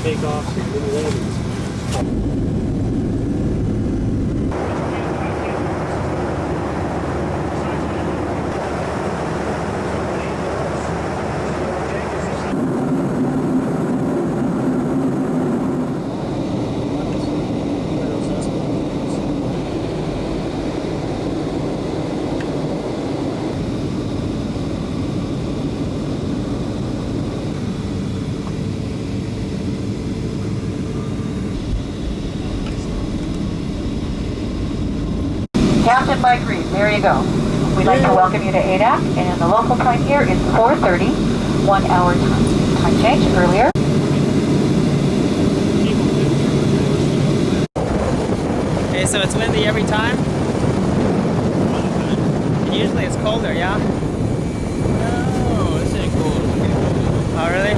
takeoffs and little landings. Captain Mike Reed, there you go. We'd like to welcome you to Adak, and the local time here is 4:30, 1 hour time change earlier. Okay, so it's windy every time? And usually it's colder, yeah? No, this ain't cool. Oh, really?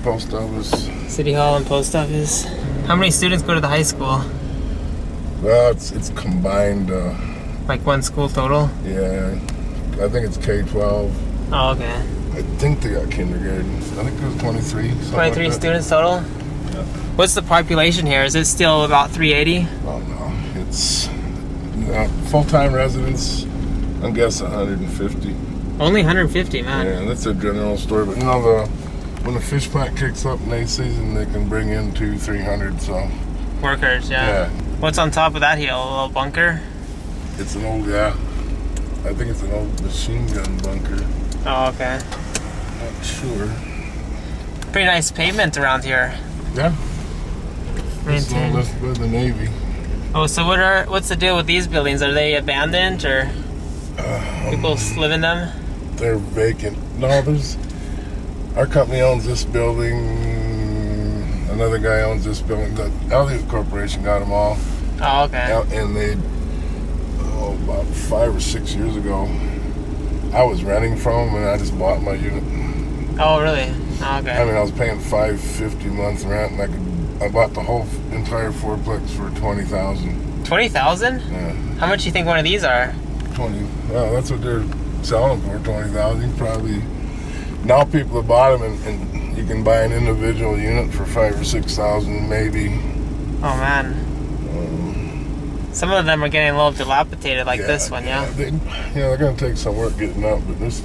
Post office. City Hall and Post Office. How many students go to the high school? Well, it's combined. Like one school total? Yeah, I think it's K-12. Oh, okay. I think they got kindergarten. I think there's 23. 23 students total? Yeah. What's the population here? Is it still about 380? Oh no, it's full-time residents. I guess 150. Only 150, man. Yeah, that's a general store. But you know, when the fish plant kicks up in the season, they can bring in 200-300. So Workers, yeah. What's on top of that hill? A little bunker? It's an old, I think it's an old machine gun bunker. Oh, okay. Not sure. Pretty nice pavement around here. Yeah. It's all Maintained. left by the Navy. Oh, so what's the deal with these buildings? Are they abandoned or people live in them? They're vacant. No, our company owns this building. Another guy owns this building. The Aleutian Corporation got them all. Oh, okay. And they, about 5 or 6 years ago, I was renting from them and I just bought my unit. Oh, really? Oh, okay. I mean, I was paying $550 a month rent, and I bought the whole entire fourplex for $20,000. 20,000? Yeah. How much do you think one of these are? 20. Well, that's what they're selling for, $20,000. Probably now people have bought them, and you can buy an individual unit for $5,000 or $6,000 maybe. Oh man. Some of them are getting a little dilapidated, like this one, yeah. They're gonna take some work getting up, but there's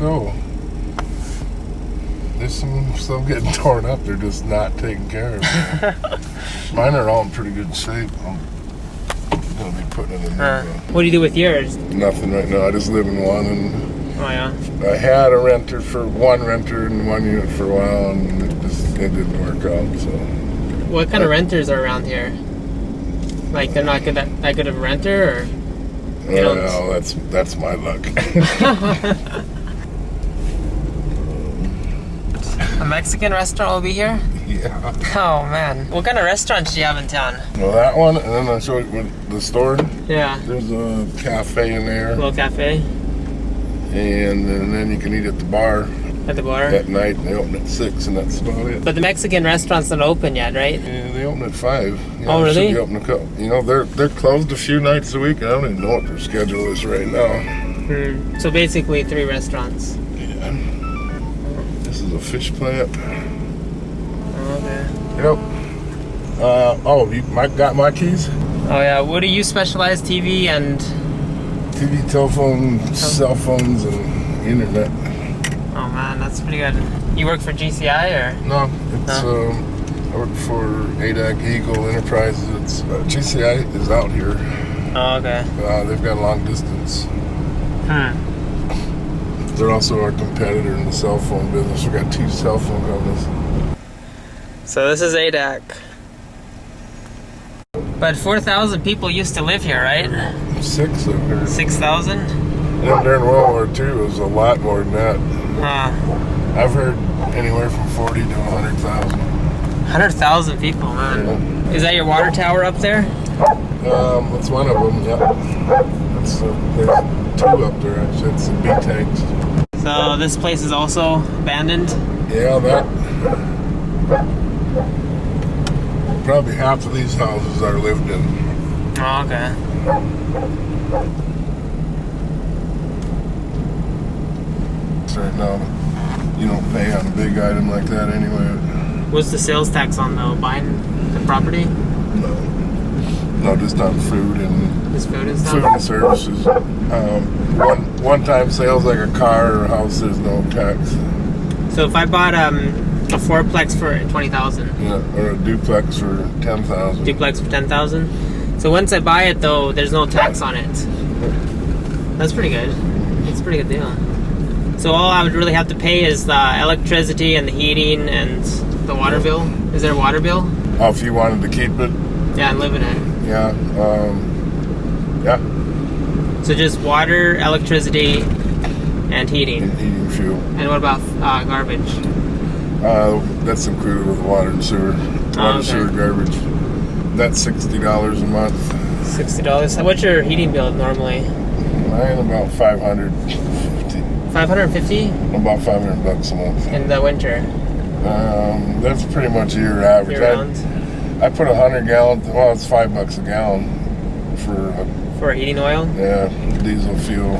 some still getting torn up. They're just not taken care of. Mine are all in pretty good shape. I'm gonna be putting in a new one. What do you do with yours? Nothing right now. I just live in one, and Oh yeah. I had one renter in one unit for a while, and it didn't work out. So. What kind of renters are around here? Like they're not that good of a renter, or? Well, that's my luck. A Mexican restaurant will be here? Yeah. Oh man. What kind of restaurants do you have in town? Well, that one, and then I'll show you the store. Yeah. There's a cafe in there. A little cafe? And then you can eat at the bar. At the bar? At night. They open at 6, and that's about it. But the Mexican restaurant's not open yet, right? Yeah, they open at 5. Oh, really? Should be open a couple. They're closed a few nights a week. I don't even know what their schedule is right now. So basically 3 restaurants. Yeah. This is a fish plant. Okay. Yep. You got my keys? Oh yeah. What do you specialize? TV and? TV, telephone, cell phones, and internet. Oh man, that's pretty good. You work for GCI or? No, it's I work for Adak Eagle Enterprises. It's GCI is out here. Oh, okay. They've got a long distance. They're also our competitor in the cell phone business. We've got 2 cell phone companies. So this is Adak. But 4,000 people used to live here, right? 6 of her. 6,000? And during World War II, it was a lot more than that. I've heard anywhere from 40 to 100,000. 100,000 people, man. Yeah. Is that your water tower up there? It's one of them, yeah. There's 2 up there, actually. It's the B tanks. So this place is also abandoned? Yeah, probably half of these houses are lived in. Oh, okay. Right now, you don't pay on a big item like that anyway. What's the sales tax on though? Buying the property? No, just on food and Just food and stuff? food and services. One-time sales like a car or a house, there's no tax. So if I bought a fourplex for 20,000, Yeah, or a duplex for 10,000. duplex for 10,000. So once I buy it though, there's no tax on it. That's pretty good. It's a pretty good deal. So all I would really have to pay is the electricity and the heating and the water bill. Is there a water bill? Oh, if you wanted to keep it, Yeah, and live in it. yeah, yeah, So just water, electricity, and heating. and heating fuel. And what about garbage? That's included with water and sewer. Water, okay. sewer, garbage. That's $60 a month. $60. So what's your heating bill normally? Mine about 550. 550 About $500 a month. in the winter. That's pretty much your average. Year round. I put 100 gallons. Well, it's $5 a gallon for For heating oil? diesel fuel.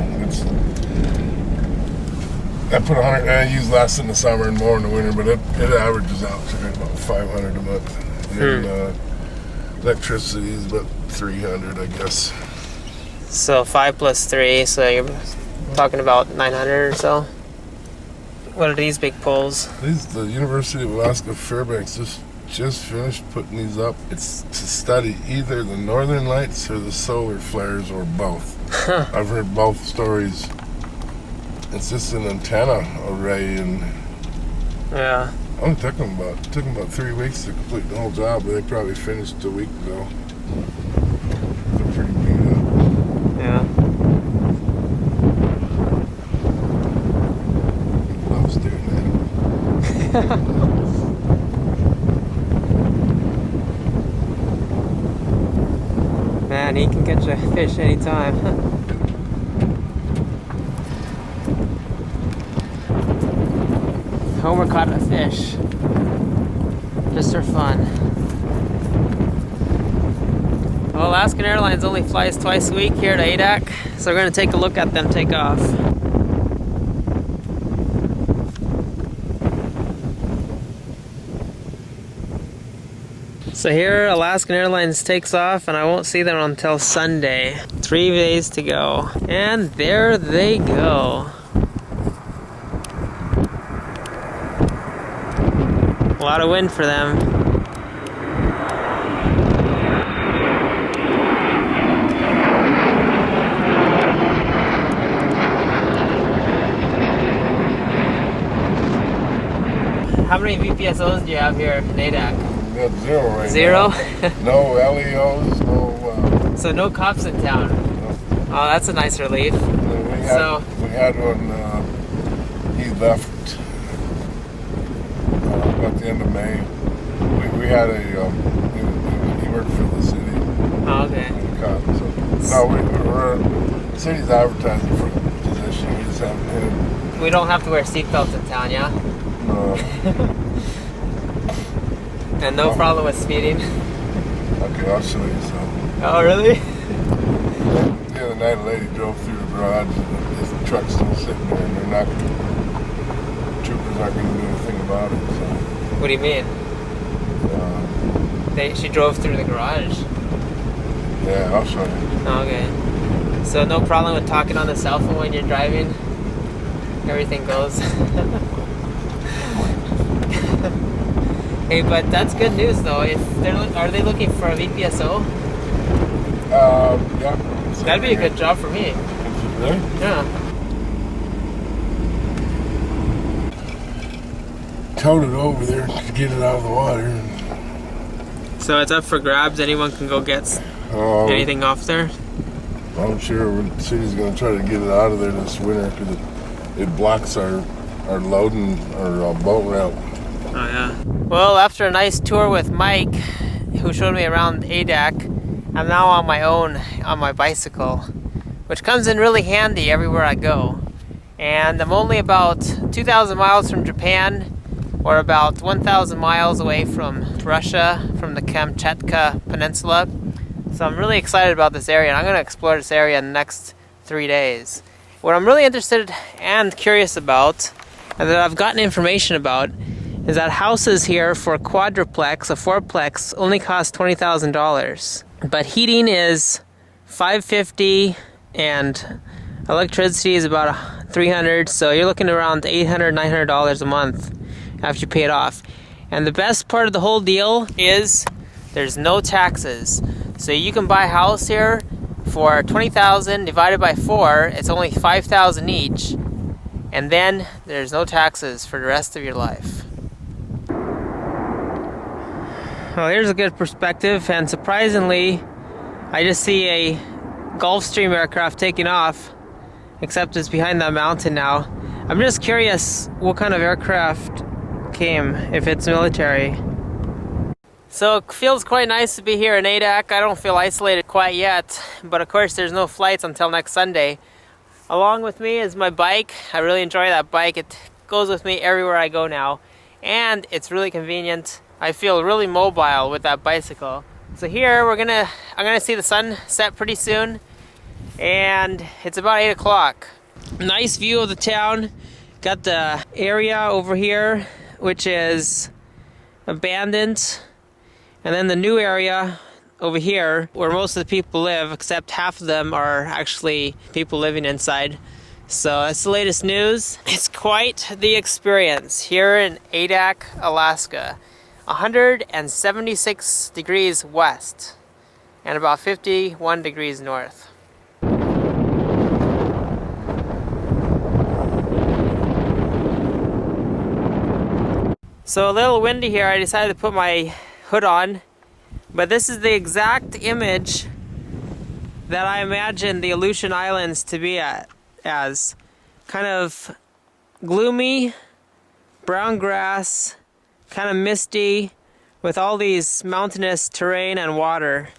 I put 100. I use less in the summer and more in the winter, but it averages out to about 500 a month. And electricity is about 300, I guess. So 5 plus 3, so you're talking about 900 or so. What are these big poles? The University of Alaska Fairbanks just finished putting these up. It's to study either the northern lights or the solar flares or both. I've heard both stories. It's just an antenna array, and Yeah. it took them about 3 weeks to complete the whole job, but they probably finished a week ago. They're pretty beat up. Yeah. Loves doing that. Man, he can catch a fish anytime. Homer caught a fish. Just for fun. Well, Alaskan Airlines only flies twice a week here to Adak, so we're going to take a look at them take off. So here Alaskan Airlines takes off, and I won't see them until Sunday. 3 days to go. And there they go. A lot of wind for them. How many VPSOs do you have here in Adak? We got zero right Zero? now. No LEOs, no. So no cops in town. No. Oh, that's a nice relief. We had one. He left at the end of May. We had a. He worked for the city. Oh, okay. As a cop. So we're the city's advertising for the position. We just haven't hit it. We don't have to wear seatbelts in town, yeah? No. And no problem with speeding. Okay, I'll show you some. Oh, really? The other night, a lady drove through the garage, and his truck's still sitting there, and troopers aren't going to do anything about it. So, What do you mean? She drove through the garage. yeah, I'll show you. Oh, okay. So no problem with talking on the cell phone when you're driving? Everything goes. Hey, but that's good news though. Are they looking for a VPSO? Yeah. That'd be a good job for me. Really? Yeah. Towed it over there to get it out of the water. So it's up for grabs. Anyone can go get anything off there. I'm sure the city's going to try to get it out of there this winter because it blocks our loading our boat route. Oh yeah. Well, after a nice tour with Mike, who showed me around Adak, I'm now on my own on my bicycle, which comes in really handy everywhere I go. And I'm only about 2,000 miles from Japan, or about 1,000 miles away from Russia, from the Kamchatka Peninsula. So I'm really excited about this area, and I'm going to explore this area in the next 3 days. What I'm really interested and curious about, and that I've gotten information about, is that houses here for a quadruplex, a fourplex, only cost $20,000. But heating is $550 and electricity is about $300, so you're looking around $800, $900 a month after you pay it off. And the best part of the whole deal is there's no taxes. So you can buy a house here for $20,000 divided by 4, it's only $5,000 each, and then there's no taxes for the rest of your life. Well, here's a good perspective, and surprisingly, I just see a Gulfstream aircraft taking off, except it's behind that mountain now. I'm just curious what kind of aircraft came, if it's military. So it feels quite nice to be here in Adak. I don't feel isolated quite yet, but of course there's no flights until next Sunday. Along with me is my bike. I really enjoy that bike. It goes with me everywhere I go now, and it's really convenient. I feel really mobile with that bicycle. So here I'm gonna see the sun set pretty soon, and it's about 8 o'clock. Nice view of the town. Got the area over here, which is abandoned. And then the new area over here, where most of the people live, except half of them are actually people living inside. So that's the latest news. It's quite the experience here in Adak, Alaska. 176 degrees west and about 51 degrees north. So a little windy here, I decided to put my hood on, but this is the exact image that I imagine the Aleutian Islands to be as. Kind of gloomy, brown grass, kind of misty, with all these mountainous terrain and water.